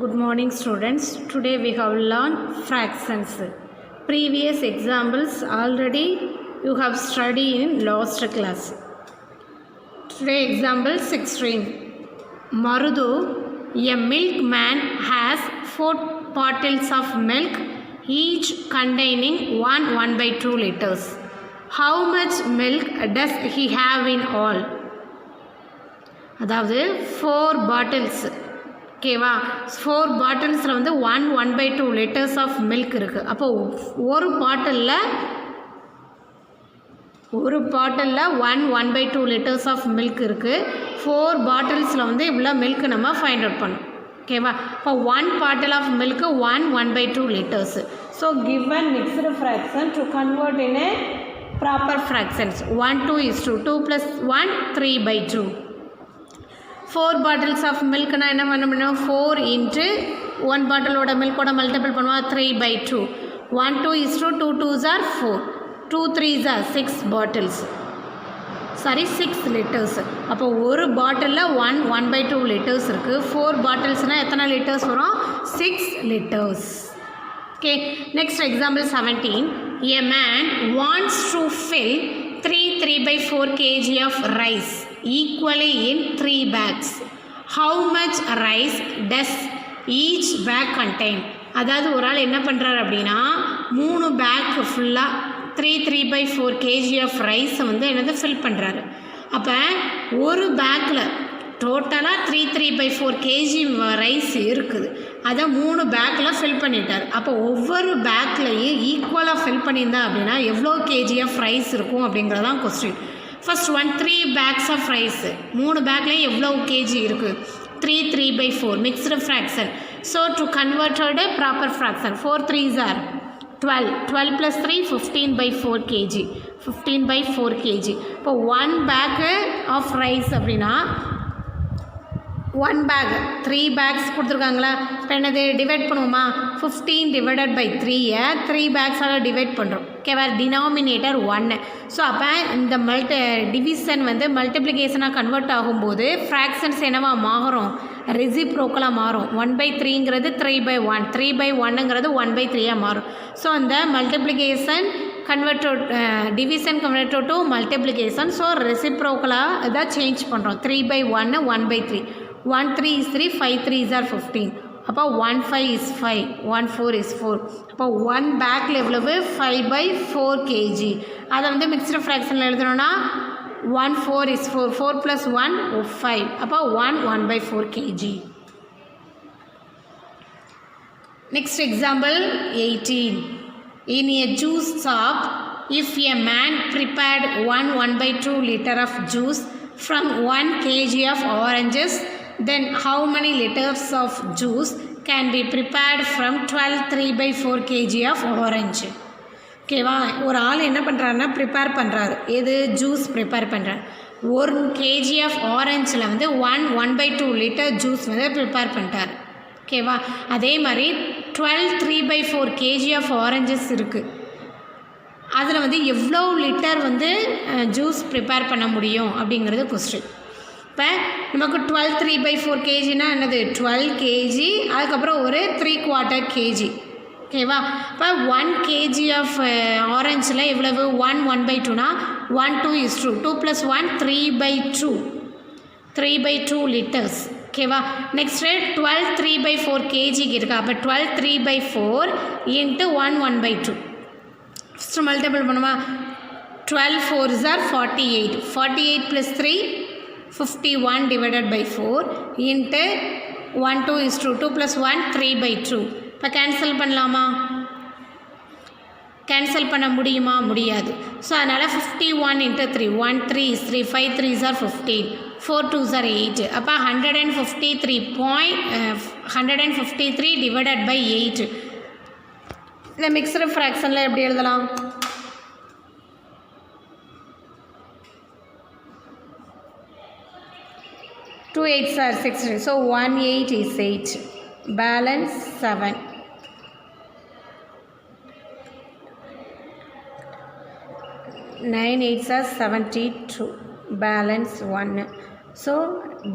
Good morning students. Today we have learned fractions. Previous examples already you have studied in last class. Today example 16. Marudu, a milkman has 4 bottles of milk each containing 1/2 liters. How much milk does he have in all? அதாவது 4 bottles ஓகேவா 4 பாட்டில்ஸில் வந்து 1/2 litres of milk இருக்குது. அப்போது ஒரு பாட்டிலில் 1/2 litres of milk இருக்குது. 4 பாட்டில்ஸில் வந்து இவ்வளோ மில்க் நம்ம ஃபைண்ட் அவுட் பண்ணோம். ஓகேவா இப்போ 1 bottle of milk 1/2 liters. So given mixed fraction to convert in a proper fractions 1:2 + 1 3/2. 4 bottles of மில்க்னா என்ன பண்ண முடியும்? 4 இன்ட்டு 1 பாட்டிலோட மில்கோட மல்டிபிள் பண்ணுவோம் 3/2. 1:2 2 2s are 4 2 3s are 6 bottles 6 litres. அப்போ ஒரு பாட்டிலில் 1/2 லிட்டர்ஸ் இருக்குது. 4 பாட்டில்ஸ்னால் எத்தனை லிட்டர்ஸ் வரும்? 6 litres. Okay next example 17. A man wants to fill 3/4 kg of rice equally in 3 bags. How much rice does each bag contain? அதாவது ஒரு ஆள் என்ன பண்ணுறாரு அப்படின்னா 3 பேக் ஃபுல்லாக 3/4 kg ஆஃப் ரைஸை வந்து என்னது ஃபில் பண்ணுறாரு. அப்போ ஒரு பேக்கில் டோட்டலாக 3/4 kg ரைஸ் இருக்குது. அதை 3 பேக்கில் ஃபில் பண்ணிட்டார். அப்போ ஒவ்வொரு பேக்லையும் ஈக்குவலாக ஃபில் பண்ணியிருந்தா அப்படின்னா எவ்வளோ கேஜி ஆஃப் ரைஸ் இருக்கும் அப்படிங்கிறதான் question. First 3 bags of rice 3 பேக்லேயும் எவ்வளோ கேஜி இருக்குது? 3/4 mixed fraction. So to converted proper fraction 4 3s are 12 12 + 3 15/4 kg 15/4 kg. இப்போ 1 பேக்கு ஆஃப் ரைஸ் அப்படின்னா 1 பேக் 3 பேக்ஸ் கொடுத்துருக்காங்களா? இப்போ என்னது டிவைட் பண்ணுவோமா? 15/3 3 பேக்ஸால் டிவைட் பண்ணுறோம். ஓகேவா டினாமினேட்டர் 1. ஸோ அப்போ இந்த டிவிஷன் வந்து மல்டிப்ளிகேஷனாக கன்வெர்ட் ஆகும்போது ஃப்ராக்ஷன்ஸ் என்னவா மாறும்? ரெசிப்ரோக்கலாக மாறும். 1/3ங்கிறது 3/1 3/1ங்கிறது 1/3 மாறும். ஸோ அந்த multiplication convert division convert to multiplication. So ரெசிப்ரோக்கலாக இதாக சேஞ்ச் பண்ணுறோம். 3/1 1/3 1 3 is 3 5 3s are 15. அப்போ 1 5 is 5 1 4 is 4. அப்போ 1 பேக்கில் எவ்வளவு? 5/4 kg. அதை வந்து மிக்ஸ்டு ஃப்ராக்ஷனில் எழுதணும்னா 1 4 is 4 4 + 1 5. அப்போ 1/4 kg. Next example 18. In a juice shop, if a man prepared 1/2 liter of juice from 1 kg of oranges, then how many liters of juice can be prepared from 12 3/4 kg of orange? ஓகேவா ஒரு ஆள் என்ன பண்ணுறாருன்னா prepare பண்ணுறாரு. எது? Juice prepare பண்ணுறாரு. 1 kg of ஆரஞ்சில் வந்து 1/2 litre juice வந்து ப்ரிப்பேர் பண்ணிட்டார். ஓகேவா அதே மாதிரி 12 3/4 kg ஆஃப் ஆரஞ்சஸ் இருக்குது. அதில் வந்து எவ்வளோ லிட்டர் வந்து ஜூஸ் ப்ரிப்பேர் பண்ண முடியும் அப்படிங்கிறது கொஸ்டின். இப்போ நமக்கு 12 3/4 kgனா என்னது? 12 kg அதுக்கப்புறம் ஒரு 3/4 kg. ஓகேவா இப்போ 1 kg ஆஃப் ஆரஞ்சில் எவ்வளவு? 1/2னா 1 2 is 2 2 + 1 3/2 லிட்டர்ஸ். ஓகேவா நெக்ஸ்ட்டு 12 3/4 kg இருக்கா? அப்போ 12 3/4 × 1/2 ஃபஸ்ட்டு மல்டிபிள் பண்ணுமா? 12 4s are 48 48 + 3 51/4 × 1 2 is 2 2 + 1 3/2. இப்போ கேன்சல் பண்ணலாமா? கேன்சல் பண்ண முடியுமா? முடியாது. ஸோ அதனால் 51 × 3 1 3 is 3 5 3s are 15 4 2s are 8. அப்போ 153 divided by 8. இந்த மிக்ஸ்டு ஃப்ராக்ஷனில் எப்படி எழுதலாம்? 2 8s are 16. So 1 8 is 8. Balance 7. 9 8s are 72. Balance 1. So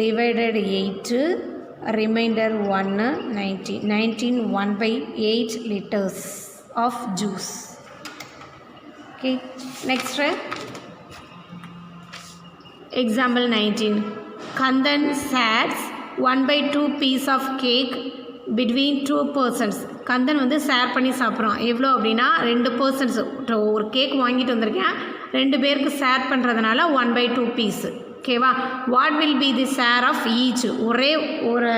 divided 8 remainder 1 19 1/8 liters of juice. Okay, next example 19. Kandan shares 1/2 piece of cake between 2 persons. Kandan வந்து share பண்ணி சாப்பிட்றான். எவ்வளோ அப்படின்னா 2 persons. ஒரு கேக் வாங்கிட்டு வந்திருக்கேன், 2 பேருக்கு ஷேர் பண்ணுறதுனால 1/2 பீஸு. ஓகேவா? What will be the share of each? ஒரே ஒரு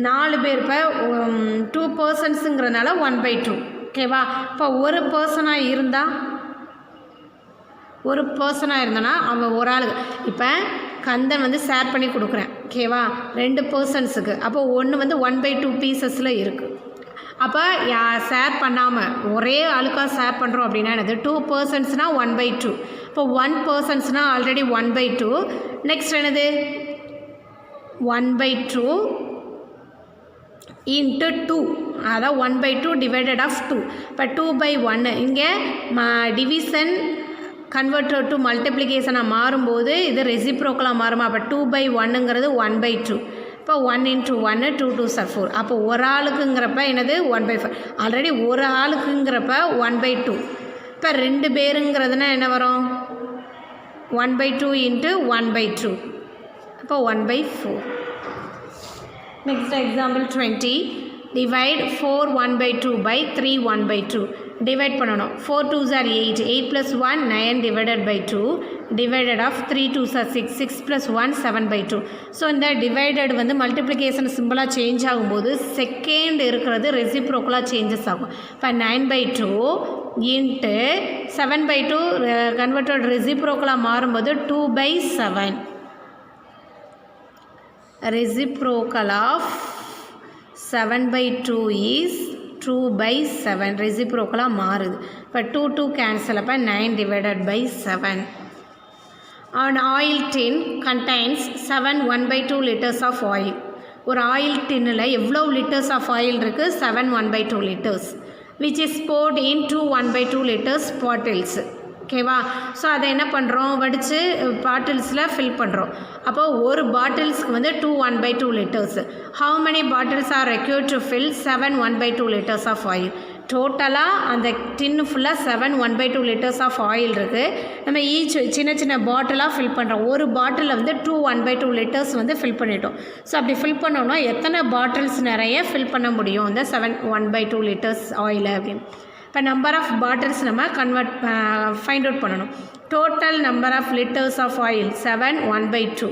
4 பேர், இப்போ 2 பர்சன்ஸுங்கிறதுனால 1/2. ஓகேவா? இப்போ ஒரு பர்சனாக இருந்தனா அவன் ஒரு ஆளுக்கு, இப்போ கந்தன் வந்து ஷேர் பண்ணி கொடுக்குறேன். ஓகேவா? 2 பர்சன்ஸுக்கு. அப்போ ஒன்று வந்து 1/2 பீசஸில் இருக்குது. அப்போ ஷேர் பண்ணாமல் ஒரே ஆளுக்காக ஷேர் பண்ணுறோம் அப்படின்னா என்னது? 2 பர்சன்ஸ்னால் 1/2. இப்போ 1 பர்சன்ஸ்னால் ஆல்ரெடி 1/2. நெக்ஸ்ட் என்னது? 1/2 இன்ட்டு 2, அதான் 1/2 டிவைடட் ஆஃப் 2. இப்போ 2/1 இங்கே டிவிஷன் கன்வெர்டட் டு மல்டிப்ளிகேஷனாக மாறும்போது இது ரெசிப்ரோக்கலாக மாறுமா? அப்போ 2/1ங்கிறது 1/2. இப்போ 1 × 1 2 2s are 4. அப்போ ஒரு ஆளுக்குங்கிறப்ப என்னது? 1/5. ஆல்ரெடி ஒரு ஆளுக்குங்கிறப்ப 1/2. இப்போ 2 பேருங்கிறதுனா என்ன வரும்? 1/2 × 1/2. அப்போ 1/4. Next example 20. Divide 4 1/2 by 3 1/2. Divide பண்ணணும். 4 2s are 8. 8 + 1 9 divided by 2 divided of 3 2s are 6. 6 + 1 7/2. So இந்த டிவைடட் வந்து மல்டிப்ளிகேஷன் சிம்பிளாக சேஞ்ச் ஆகும்போது செகண்ட் இருக்கிறது ரெசிப்ரோக்கலாக சேஞ்சஸ் ஆகும். இப்போ 9/2 இன்ட்டு 7/2 கன்வெர்டட் ரெசிப்ரோக்கலாக மாறும்போது 2/7. reciprocal of 7/2 is 2/7. ரெசிப்ரோக்கலாக மாறுது. இப்போ 2 2 கேன்சல். அப்போ 9 divided by 7. An oil tin contains 7 1/2 liters of oil. ஒரு ஆயில் டின்னில் எவ்வளோ லிட்டர்ஸ் ஆஃப் ஆயில் இருக்குது? 7 1/2 liters, which is poured in 2 1/2 liters bottles. ஓகேவா? ஸோ அதை என்ன பண்ணுறோம்? வடித்து பாட்டில்ஸில் ஃபில் பண்ணுறோம். அப்போது ஒரு பாட்டில்ஸ்க்கு வந்து 2 1/2 liters. How many bottles are required to fill 7 1/2 liters of oil? டோட்டலாக அந்த டின்னு ஃபுல்லாக 7 1/2 liters ஆஃப் ஆயில் இருக்குது. நம்ம ஈச் சின்ன சின்ன பாட்டிலாக ஃபில் பண்ணுறோம். ஒரு பாட்டிலில் வந்து 2 1/2 liters வந்து ஃபில் பண்ணிட்டோம். ஸோ அப்படி ஃபில் பண்ணோன்னா எத்தனை பாட்டில்ஸ் நிறைய ஃபில் பண்ண முடியும் இந்த 7 1/2 liters ஆயில் அப்படின்னு. இப்போ நம்பர் ஆஃப் பாட்டில்ஸ் நம்ம ஃபைண்ட் அவுட் பண்ணணும். Total number of liters of oil 7 1/2.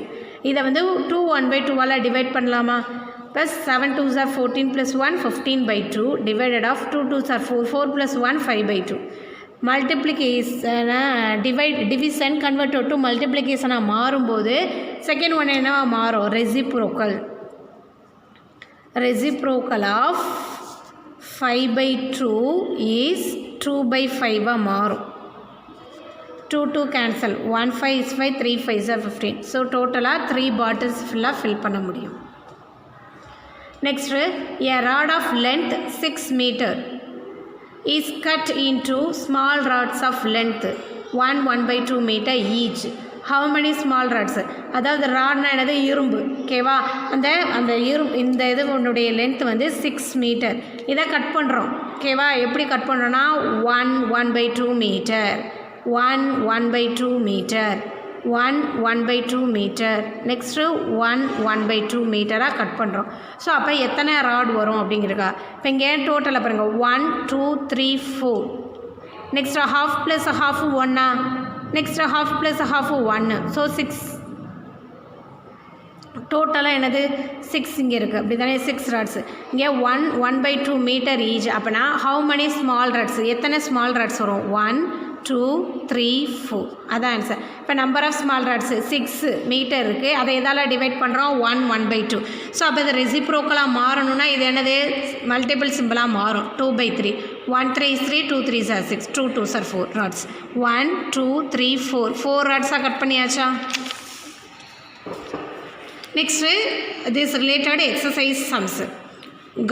இதை வந்து 2 1/2 டிவைட் பண்ணலாமா? Plus 7 2s are 14 + 1 15/2 divided of 2 2s are 4 4 + 1 5/2. மல்டிப்ளிகேஷனை டிவிஷன் கன்வெர்ட் டு மல்டிப்ளிகேஷனாக மாறும்போது செகண்ட் ஒன் என்னவா மாறும்? ரெசிப்ரோக்கல் ஆஃப் 5/2 is 2/5 மாறும். 2 2 cancel. 1 5 is 5 3 5s are 15. So டோட்டலாக 3 பாட்டில்ஸ் ஃபுல்லாக ஃபில் பண்ண முடியும். Next a rod of length 6 meter is cut into small rods of length 1 1/2 meter each. How many small rods? அதாவது ராட்னா என்னது? இரும்பு. ஓகேவா? அந்த இரும்பு இந்த இது உன்னுடைய லென்த் வந்து 6 மீட்டர். இதை கட் பண்ணுறோம். ஓகேவா? எப்படி கட் பண்ணுறோன்னா 1 1/2 மீட்டர், 1 1/2 மீட்டர், 1 1/2 மீட்டர், நெக்ஸ்ட்டு 1 1/2 மீட்டராக கட் பண்ணுறோம். ஸோ அப்போ எத்தனை ராட் வரும் அப்படிங்கிறக்கா? இப்போ இங்கே டோட்டலாக பாருங்கள் 1 2 3 4. Next half plus half 1. Next half plus half 1. So 6. டோட்டலாக என்னது? 6 இங்கே இருக்குது. அப்படி தானே? 6 ராட்ஸு. இங்கே 1 1/2 மீட்டர் ஈச். அப்போனா ஹவு மெனி ஸ்மால் ராட்ஸு? எத்தனை ஸ்மால் ராட்ஸ் வரும்? 1 2 3 4. அதான் ஆன்சர். இப்போ number of small rods 6 metre இருக்குது. அதை எதால் டிவைட் பண்ணுறோம்? 1 1/2. ஸோ அப்போ இது ரெசிப்ரோக்கலாக மாறணும்னா இது என்னது? மல்டிபிள் சிம்பிளாக மாறும். 2/3. 1 3 is 3 2 3s are 6 2 2s are 4 rods. 1 2 3 4 ராட்ஸாக கட் பண்ணியாச்சா? Next this related exercise sums.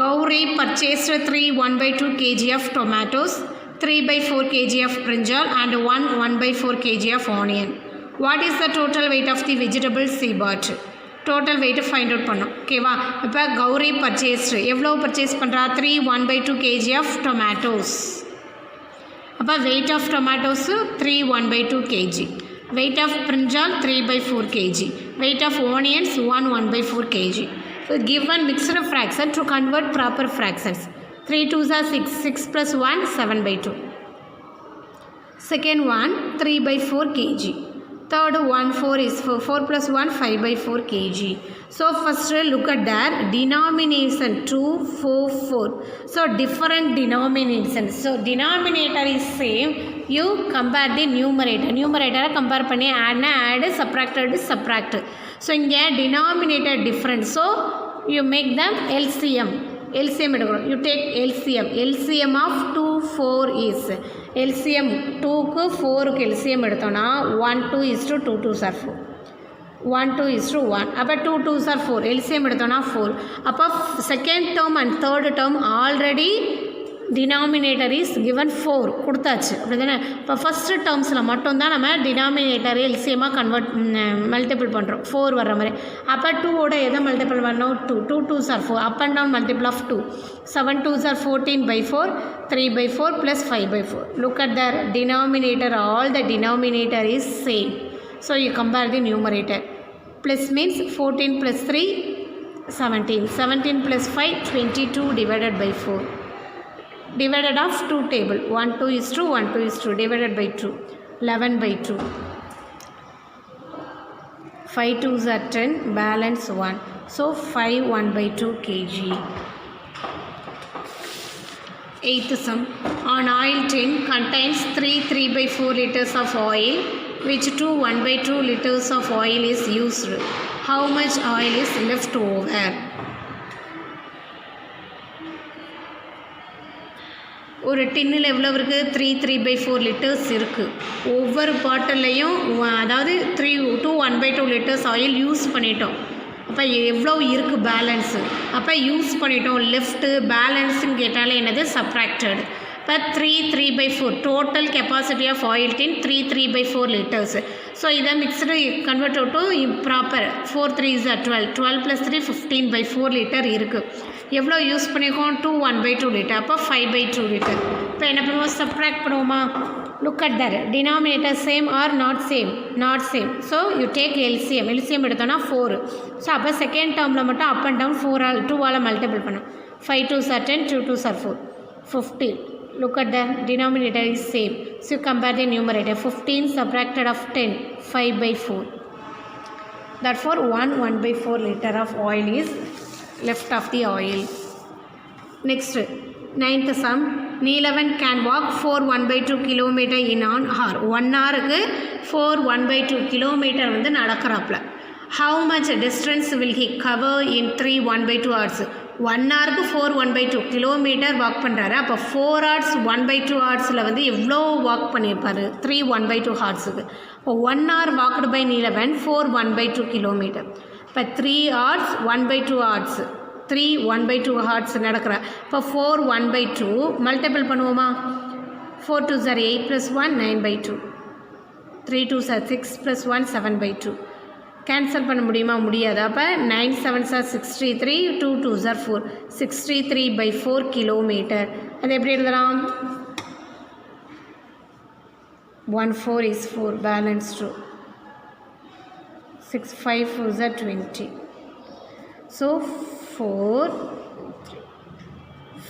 Gauri purchased 3 1/2 kg of tomatoes, 3/4 kg of brinjal and 1 1/4 kg of onion. What is the total weight of the vegetables she bought? Total weight find out பண்ணோம். ஓகேவா? இப்போ Gowri purchased எவ்வளோ purchase பண்ணுறா? 3 1/2 kg of tomatoes. அப்போ weight of tomatoes 3 1/2 kg. Weight of brinjal 3/4 kg. Weight of onions 1/4 kg. So given mixed fraction to convert proper fractions. 3 2s are 6. 6 plus 1 7/2. Second one 3/4 kg. Third one 4 is 4. 4 plus 1 5/4 kg. So first look at their denomination 2 4 4. So different denomination. So denominator is same. You compare the numerator. Numerator compare பண்ணி add subtract. So இங்கே denominator different. So you make them LCM. LCM எடுக்கிறோம். You take LCM. LCM of 2 4 is LCM 2க்கு 4க்கு LCM எடுத்தோம்னா 1 2 is to 2 2s are 4. 1 2 is to 1. அப்போ 2 2s are 4. LCM எடுத்தோம்னா 4. அப்போ second term and third term already denominator is given 4 கொடுத்தாச்சு. அப்படி தானே? இப்போ ஃபஸ்ட்டு டேர்ம்ஸில் மட்டும்தான் நம்ம டினாமினேட்டர் எல்சிஎம்மாக மல்டிபிள் பண்ணுறோம் 4 வர்ற மாதிரி. அப்போ 2ஓட எதை மல்டிபிள் பண்ணோம்? 2 2 2s are 4. Up and down multiple of 2. 7 2s are 14/4. 3/4 plus 5/4. Look at the denominator. All the denominator is same. So you compare the numerator. Plus means 14 plus 3 17. 17 plus 5 22 divided by 4. Divided of 2 table. 1 2 is to 1 2 is to divided by 2. 11/2. 5 2s are 10. Balance 1. So 5 1/2 kg. Eighth sum. An oil tin contains 3 3/4 liters of oil, which 2 1/2 liters of oil is used. How much oil is left over? ஒரு டின்னில் எவ்வளோ இருக்குது? 3 3/4 litres இருக்குது. ஒவ்வொரு பாட்டில்லையும் அதாவது 2 1/2 litres oil use பண்ணிட்டோம். அப்போ எவ்வளோ இருக்குது பேலன்ஸு? அப்போ யூஸ் பண்ணிட்டோம். லெஃப்ட்டு பேலன்ஸுன்னு கேட்டாலே என்னது? சப்ராக்டட். இப்போ 3 3/4 total capacity of oil tin 3 3/4 liters. So இதை mixed convert to proper 4 3s are 12. 12 + 3 15/4 liter இருக்குது. எவ்வளோ யூஸ் பண்ணியிருக்கோம்? 2 1/2 லிட்டர். அப்போ 5/2 லிட்டர். இப்போ என்ன பண்ணுவோம்? சப்ராக்ட் பண்ணுவோமா? Look at the denominator same or not same? Not same. So you take LCM. LCM எடுத்தோன்னா 4. ஸோ அப்போ செகண்ட் டேர்மில் மட்டும் அப் அண்ட் டவுன் 2ஆல் மல்டிபிள் பண்ணோம். 5 2s are 10. 2 2s are 4. 15. Look at the denominator is same. So you compare the numerator. 15 subtracted of 10. 5/4. Therefore 1/4 liter of oil is left of the oil. Next, ninth sum. Neelavan can walk 4 1/2 km in an hour. 1 hour 4 1/2 km வந்து நடக்கறாப்ல. How much distance will he cover in 3 1/2 hours? 1 hour 4 1/2 kilometre walk பண்ணுறாரு. அப்போ 4 hours 1/2 ஹவர்ஸில் வந்து எவ்வளோ walk பண்ணியிருப்பார்? 3 1/2 ஹவர்ஸுக்கு. இப்போ 1 hour walked by நீலவன் 4 1/2 kilometre. இப்போ 3 hours 1/2 hours. 3 1/2 hours நடக்கிற. இப்போ 4 1/2 மல்டிபிள் பண்ணுவோமா? 4 2s are 8 plus 1 9/2. 3 2s are 6 plus 1 7/2. Cancel பண்ண முடியுமா? முடியாது. அப்போ 9 7s are 63. 2 2s are 4. 63/4 kilometre. அது எப்படி எழுதலாம்? 1 4 is 4. Balance 2. 6 5 4s are 20. So 4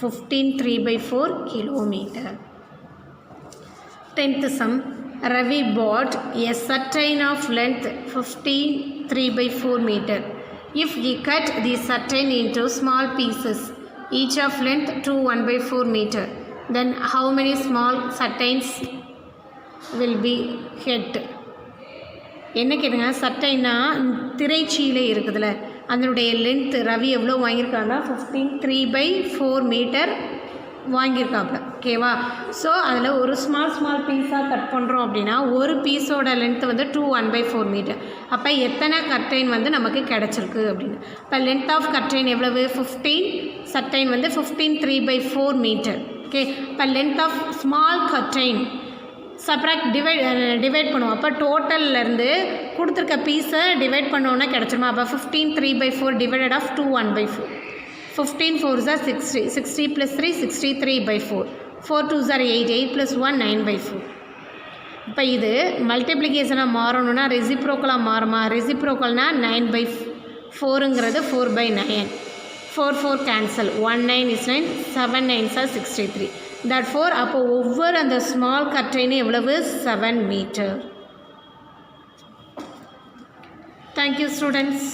15 3/4 kilometer. 10th sum. Ravi bought a certain of length 15 3/4 meter. If he cut the certain into small pieces, each of length 2 1/4 meter, then how many small certains will be hit? என்ன கேட்டுங்க? சட்டைன்னா திரைச்சீலை இருக்குதுல்ல, அதனுடைய length Ravi எவ்வளோ வாங்கியிருக்காங்கன்னா 15 3/4 metre வாங்கியிருக்காப்புல. ஓகேவா? So அதில் ஒரு small பீஸாக cut பண்ணுறோம் அப்படின்னா ஒரு பீஸோட லென்த்து வந்து 2 1/4 மீட்டர். அப்போ எத்தனை கர்டைன் வந்து நமக்கு கிடச்சிருக்கு அப்படின்னு. இப்போ லென்த் ஆஃப் கர்டைன் எவ்வளவு? 15. சர்டைன் வந்து 15 3/4 மீட்டர். ஓகே. இப்போ length of small curtain subtract divide பண்ணுவோம். அப்போ டோட்டல்லேருந்து கொடுத்துருக்க பீஸை டிவைட் பண்ணோன்னா கிடச்சிருமா. அப்போ 15 3/4 divided of 2 1/4. 15 4s are 60. 60 plus 3 63/4. 4 2s are 8. 8 plus 1 9/4. இப்போ இது மல்டிப்ளிகேஷனாக மாறணும்னா ரெசிப்ரோக்கலாக மாறுமா. ரெசிப்ரோக்கல்னால் 9/4ங்கிறது 4/9. 4 4 cancel. 1 9 is 9. 7 9s are 63. Therefore அப்போ ஒவ்வொரு அந்த ஸ்மால் கட்டைன்னு எவ்வளவு 7 மீட்டர். Thank you students.